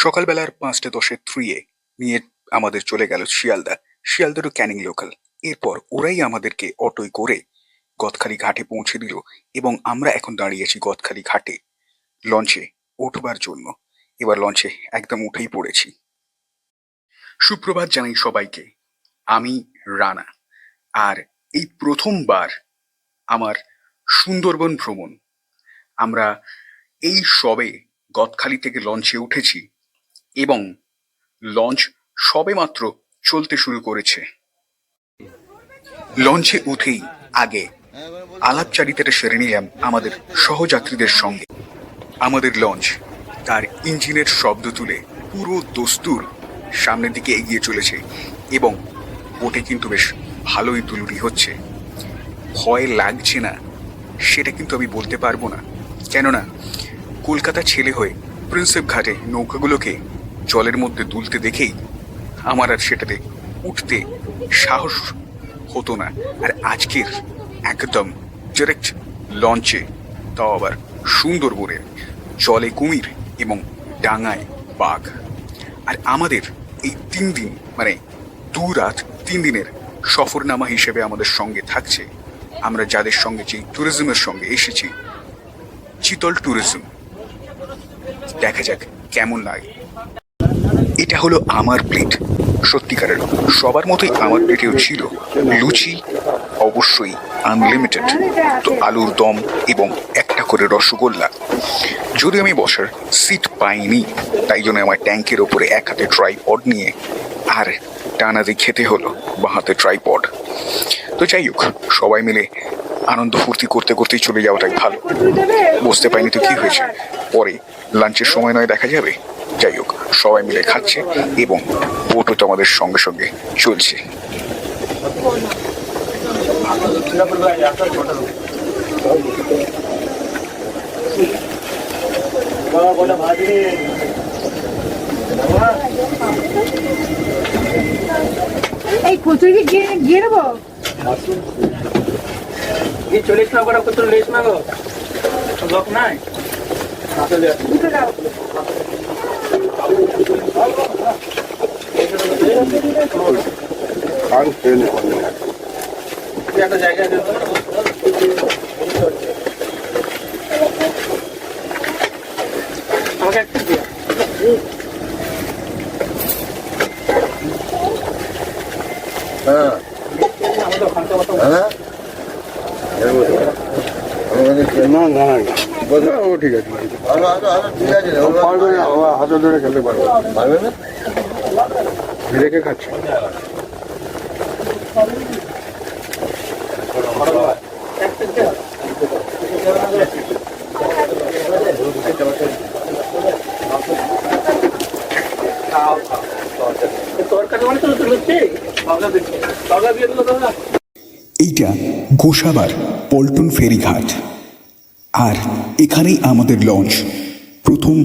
সকালবেলার ৫টা ১০-এর থ্রিয়ে নিয়ে আমাদের চলে গেল শিয়ালদা। Sealdah to Canning local. এরপর ওরাই আমাদেরকে অটোয় করে গদখালি ঘাটে পৌঁছে দিল এবং আমরা এখন দাঁড়িয়ে আছি গদখালি ঘাটে লঞ্চে উঠবার জন্য। এবার লঞ্চে একদম উঠেই পড়েছি। সুপ্রভাত জানাই সবাইকে। আমি রানা। আর এই প্রথমবার আমার সুন্দরবন ভ্রমণ। আমরা এই সবে গদখালি থেকে লঞ্চে উঠেছি এবং লঞ্চ সবেমাত্র চলতে শুরু করেছে। লঞ্চে উঠেই আগে আলাপচারিতাটা সেরে নিলাম আমাদের সহযাত্রীদের সঙ্গে। আমাদের লঞ্চ তার ইঞ্জিনের শব্দ তুলে পুরো দস্তুর সামনের দিকে এগিয়ে চলেছে এবং বোটে কিন্তু বেশ ভালোই দুলুরি হচ্ছে। ভয় লাগছে না সেটা কিন্তু আমি বলতে পারবো না, কেননা কলকাতা ছেলে হয়ে প্রিন্সেপ ঘাটে নৌকাগুলোকে জলের মধ্যে দুলতে দেখেই আমার আর সেটাতে উঠতে সাহস হতো না। আর আজকের একদম ডিরেক্ট লঞ্চে, তাও আবার সুন্দরবনে, জলে কুমির এবং ডাঙায় বাঘ। আর আমাদের এই ৩ দিন মানে ২ রাত ৩ দিনের সফরনামা হিসেবে আমাদের সঙ্গে থাকছে আমরা যাদের সঙ্গে যে ট্যুরিজমের সঙ্গে এসেছি, চিতল ট্যুরিজম। দেখা যাক কেমন লাগে। এটা হলো আমার প্লেট, সত্যিকারের। সবার মতোই আমার প্লেটেও ছিল লুচি, অবশ্যই আনলিমিটেড, তো আলুর দম এবং একটা করে রসগোল্লা। যদি আমি বসার সিট পাইনি, তাই জন্য আমার ট্যাঙ্কের ওপরে এক হাতে ট্রাইপড নিয়ে আর টানাতে খেতে হলো বাঁ হাতে ট্রাইপড। তো যাই হোক, সবাই মিলে আনন্দ ফুর্তি করতে করতেই চলে যাওয়াটাই ভালো। বুঝতে পাইনি তো কি হয়েছে, পরে লাঞ্চের সময় নয় দেখা যাবে। যাই হোক, সবাই মিলে খাচ্ছে এবং বোটও তো আমাদের সঙ্গে সঙ্গে চলছে। এই কচুরি গিয়ে নেবো, চল্লিশ না করে কত লেস না গো লোক নাই। একটা জায়গায় আমাকে একটা দিয়ে না না ও ঠিক আছে, হাতে ধরে খেলতে পারবে, পারবে না, রেখে খাচ্ছে। এইটা গোসাবার পল্টন ফেরিঘাট, আর এখানেই আমাদের লঞ্চ প্রথম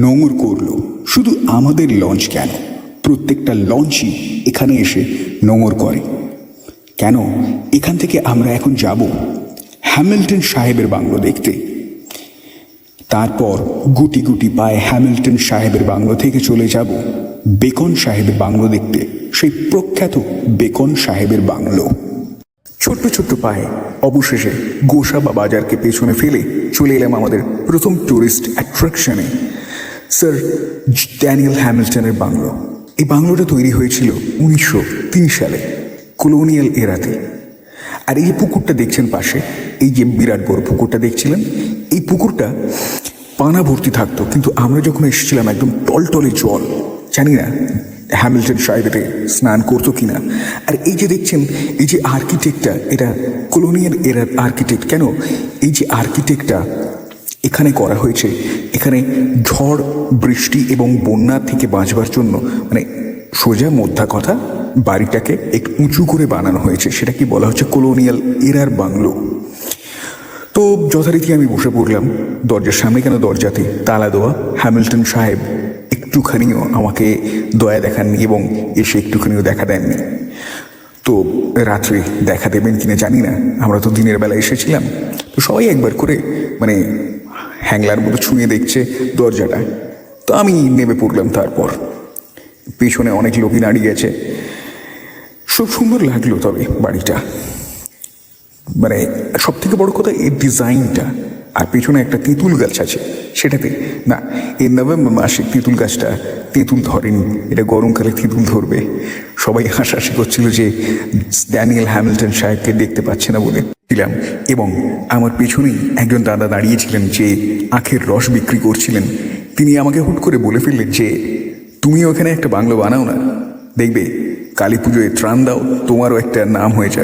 নোঙর করলো। শুধু আমাদের লঞ্চ কেন, প্রত্যেকটা লঞ্চই এখানে এসে নোঙর করে। কেন, এখান থেকে আমরা এখন যাব হ্যামিল্টন সাহেবের বাংলো দেখতে। তারপর গুটি গুটি পায়ে হ্যামিল্টন সাহেবের বাংলো থেকে চলে যাব বেকন সাহেবের বাংলো দেখতে, সেই প্রখ্যাত বেকন সাহেবের বাংলো। ছোট্ট ছোট্ট পায়ে অবশেষে গোসাবা বাজারকে পেছনে ফেলে চলে এলাম আমাদের প্রথম ট্যুরিস্ট অ্যাট্রাকশনে, স্যার ড্যানিয়েল হ্যামিল্টনের বাংলো। এই বাংলোটা তৈরি হয়েছিল 1903 সালে, কলোনিয়াল এরাতে। আর এই যে পুকুরটা দেখছেন পাশে, এই যে বিরাট বড় পুকুরটা দেখছিলেন, এই পুকুরটা পানা ভর্তি থাকতো, কিন্তু আমরা যখন এসেছিলাম একদম টলটলে জল। জানি না হ্যামিল্টন সাহেবের স্নান করতো কিনা। আর এই যে দেখছেন, এই যে আর্কিটেক্টটা, এটা কলোনিয়াল এরার আর্কিটেক্ট। কেন, এই যে আর্কিটেক্টটা এখানে করা হয়েছে, এখানে ঝড় বৃষ্টি এবং বন্যা থেকে বাঁচবার জন্য, মানে সোজা মোদ্দা কথা, বাড়িটাকে একটু উঁচু করে বানানো হয়েছে। সেটা কি বলা হচ্ছে কলোনিয়াল এরার বাংলো। তো যথারীতি আমি বসে পড়লাম দরজার সামনে, কেন দরজাতে তালা দেওয়া। হ্যামিল্টন সাহেব একটুখানিও আমাকে দয়া দেখাননি এবং এসে একটুখানিও দেখা দেননি। তো রাত্রে দেখা দেবেন কিনা জানি না, আমরা তো দিনের বেলা এসেছিলাম। তো সবাই একবার করে মানে হ্যাংলার মতো ছুঁয়ে দেখছে দরজাটা। তো আমি নেমে পড়লাম। তারপর পেছনে অনেক লোকই দাঁড়িয়ে আছে। খুব সুন্দর লাগলো তবে বাড়িটা, মানে সব থেকে বড় কথা এর ডিজাইনটা। আর পেছনে একটা তেঁতুল গাছ আছে, সেটাতে না, এই নভেম্বর মাসে তেঁতুল গাছটা তেঁতুল ধরেনি, এটা গরমকালে তেঁতুল ধরবে। সবাই হাসাহাসি করছিল যে ড্যানিয়েল হ্যামিল্টন সাহেবকে দেখতে পাচ্ছে না বলে ছিলাম। এবং আমার পেছনেই একজন দাদা দাঁড়িয়েছিলেন যে আখের রস বিক্রি করছিলেন। তিনি আমাকে হুট করে বলে ফেললেন যে তুমি ওখানে একটা বাংলো বানাও না, দেখবে কালী পুজোয় ত্রাণ দাও, তোমারও একটা নাম হয়ে যাবে।